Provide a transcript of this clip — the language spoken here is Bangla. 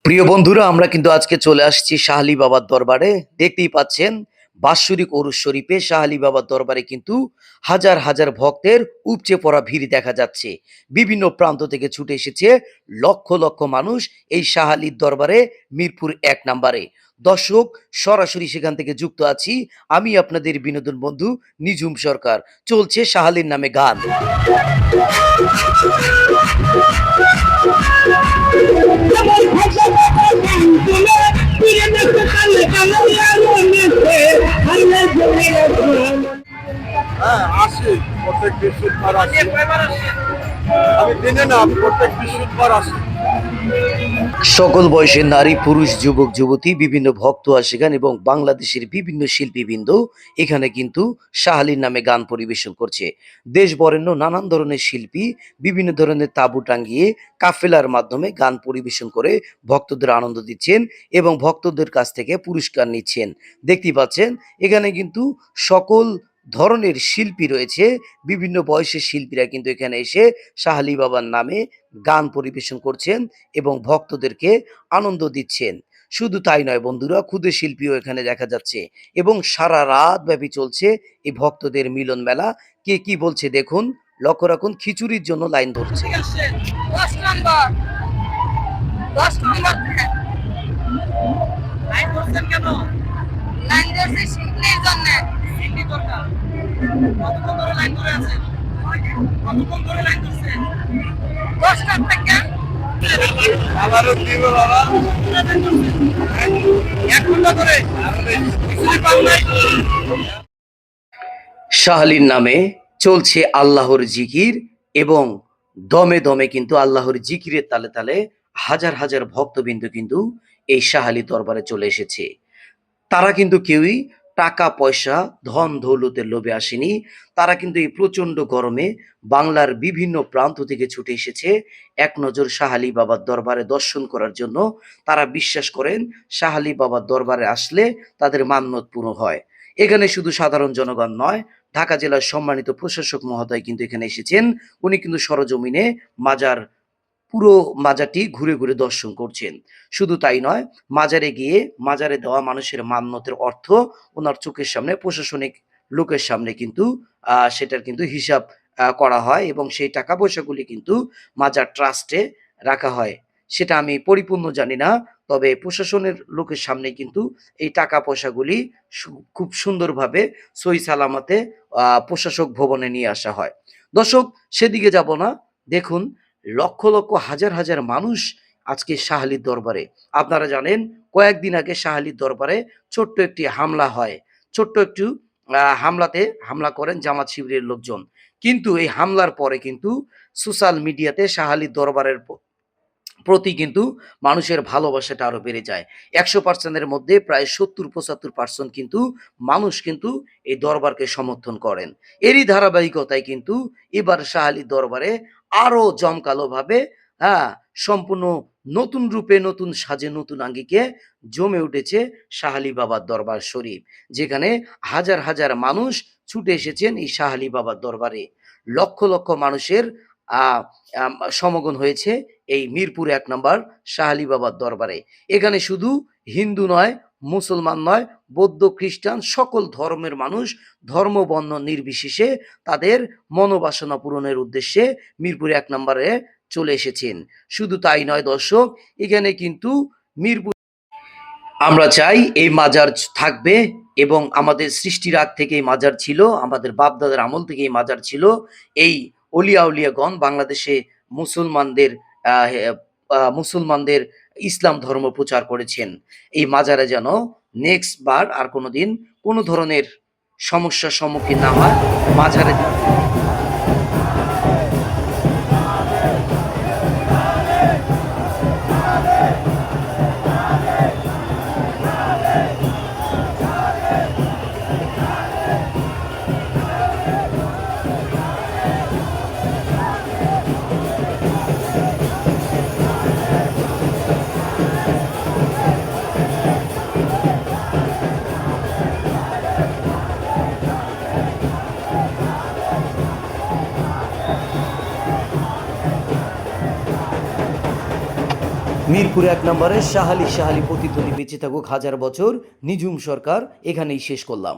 প্রিয় বন্ধুরা, আমরা কিন্তু আজকে চলে আসছি শাহ আলী বাবার দরবারে। দেখতেই পাচ্ছেন বাৎসরিক ওরস শরীফে শাহ আলী বাবার দরবারে কিন্তু হাজার হাজার ভক্তের উপচে পড়া ভিড় দেখা যাচ্ছে। বিভিন্ন প্রান্ত থেকে ছুটে এসেছে লক্ষ লক্ষ মানুষ এই শাহ আলীর দরবারে, মিরপুর ১ নম্বরে। দর্শক, সরাসরি সেখান থেকে যুক্ত আছি আমি আপনাদের বিনোদন বন্ধু নিঝুম সরকার। চলছে শাহ আলীর নামে গান। হ্যাঁ, আসি প্রত্যেক বৃহস্পতিবার আসি। আমি দিনে না, আমি প্রত্যেক বৃহস্পতিবার আসি। সকল বয়সের নারী, পুরুষ, যুবক, যুবতী, বিভিন্ন ভক্ত আসেন এবং বাংলাদেশের বিভিন্ন শিল্পীবৃন্দ এখানে কিন্তু শাহ আলীর নামে গান পরিবেশন করছে। দেশ বরেণ্য নানান ধরনের শিল্পী বিভিন্ন ধরনের তাঁবু টাঙ্গিয়ে কাফেলার মাধ্যমে গান পরিবেশন করে ভক্তদের আনন্দ দিচ্ছেন এবং ভক্তদের কাছ থেকে পুরস্কার নিচ্ছেন। দেখতেই পাচ্ছেন এখানে কিন্তু সকল ধরনের শিল্পী রয়েছে। বিভিন্ন বয়সের শিল্পীরা কিন্তু এখানে এসে শাহ আলী বাবার নামে গান পরিবেশন করছেন এবং ভক্তদেরকে আনন্দ দিচ্ছেন। শুধু তাই নয় বন্ধুরা, ক্ষুদে শিল্পীও এখানে দেখা যাচ্ছে এবং সারা রাত ব্যাপী চলছে এই ভক্তদের মিলন মেলা। কে কি বলছে দেখুন, লক্ষ্য রাখুন, খিচুড়ির জন্য লাইন ধরছে। আবারও দিব বাবা, 1 ঘন্টা ধরে কিছুই পান নাই। শাহ আলীর নামে চলছে আল্লাহর জিকির এবং দমে দমে কিন্তু আল্লাহর জিকিরের তালে তালে হাজার হাজার ভক্তবৃন্দ কিন্তু এই শাহ আলী দরবারে চলে এসেছে। তারা কিন্তু কেউই টাকা পয়সা ধন দৌলতের লোভে আসেনি। তারা কিন্তু এই প্রচন্ড গরমে বাংলার বিভিন্ন প্রান্ত থেকে ছুটে এসেছে এক নজর শাহ আলী বাবার দরবারে দর্শন করার জন্য। তারা বিশ্বাস করেন শাহ আলী বাবার দরবারে আসলে তাদের মান্যত পূর্ণ হয়। এখানে শুধু সাধারণ জনগণ নয়, ঢাকা জেলার সম্মানিত প্রশাসক মহোদয় কিন্তু এখানে এসেছেন। উনি কিন্তু সরজমিনে মাজার পুরো মাজারটি ঘুরে ঘুরে দর্শন করছেন। শুধু তাই নয়, মাজারে গিয়ে মাজারে দেওয়া মানুষের মান্যতের অর্থ ওনার চোখের সামনে প্রশাসনিক লোকের সামনে কিন্তু সেটার কিন্তু হিসাব করা হয় এবং সেই টাকা পয়সাগুলি কিন্তু মাজার ট্রাস্টে রাখা হয়। সেটা আমি পরিপূর্ণ জানি না, তবে প্রশাসনের লোকের সামনে কিন্তু এই টাকা পয়সাগুলি খুব সুন্দরভাবে সহি সালামতে প্রশাসক ভবনে নিয়ে আসা হয়। দর্শক, সেদিকে যাব না। দেখুন, লক্ষ লক্ষ হাজার হাজার মানুষ আজকে শাহ আলীর দরবারে। আপনারা জানেন কয়েকদিন আগে শাহ আলীর দরবারে ছোট্ট একটি হামলা হয়। ছোট্ট একটু হামলা করেন জামাত শিবিরের লোকজন। কিন্তু এই হামলার পরে কিন্তু সোশ্যাল মিডিয়াতে শাহ আলীর দরবারের প্রতি কিন্তু মানুষের ভালোবাসাটা আরো বেড়ে যায়। ১০০% এর মধ্যে প্রায় ৭০-৭৫% কিন্তু মানুষ কিন্তু এই দরবারকে সমর্থন করেন। এরই ধারাবাহিকতায় কিন্তু এবার শাহ আলীর দরবারে আরো জমকালোভাবে, হ্যাঁ, সম্পূর্ণ নতুন রূপে, নতুন সাজে, নতুন আঙ্গিকে জমে উঠেছে শাহ আলী বাবার দরবার শরীফ। যেখানে হাজার হাজার মানুষ ছুটে এসেছেন এই শাহ আলী বাবার দরবারে। লক্ষ লক্ষ মানুষের আ আম সমাগম হয়েছে এই মিরপুর ১ নম্বর শাহ আলী বাবার দরবারে। এখানে শুধু হিন্দু নয়, মুসলমান নয়, বৌদ্ধ, খ্রিস্টান সকল ধর্মের মানুষ ধর্ম বর্ণ নির্বিশেষে তাদের মনোবাসনা পূরণের উদ্দেশ্যে মিরপুর ১ নম্বরে চলে এসেছেন। শুধু তাই নয় দর্শক, এখানে কিন্তু মিরপুর আমরা চাই এই মাজার থাকবে এবং আমাদের সৃষ্টির আগ থেকে এই মাজার ছিল, আমাদের বাপ-দাদার আমল থেকে এই মাজার ছিল। এই অলিয়া-উলিয়াগণ বাংলাদেশে মুসলমানদের আ হে মুসলমানদের ইসলাম ধর্ম প্রচার করেছেন। এই মাজারে যেন নেক্সট বার আর কোনোদিন কোনো ধরনের সমস্যার সম্মুখীন না হয়। মাজারে মিরপুর 1 নম্বরে শাহালি শাহালি প্রতিধ্বনি বেঁচে থাকুক হাজার বছর। নিঝুম সরকার এখানেই শেষ করলাম।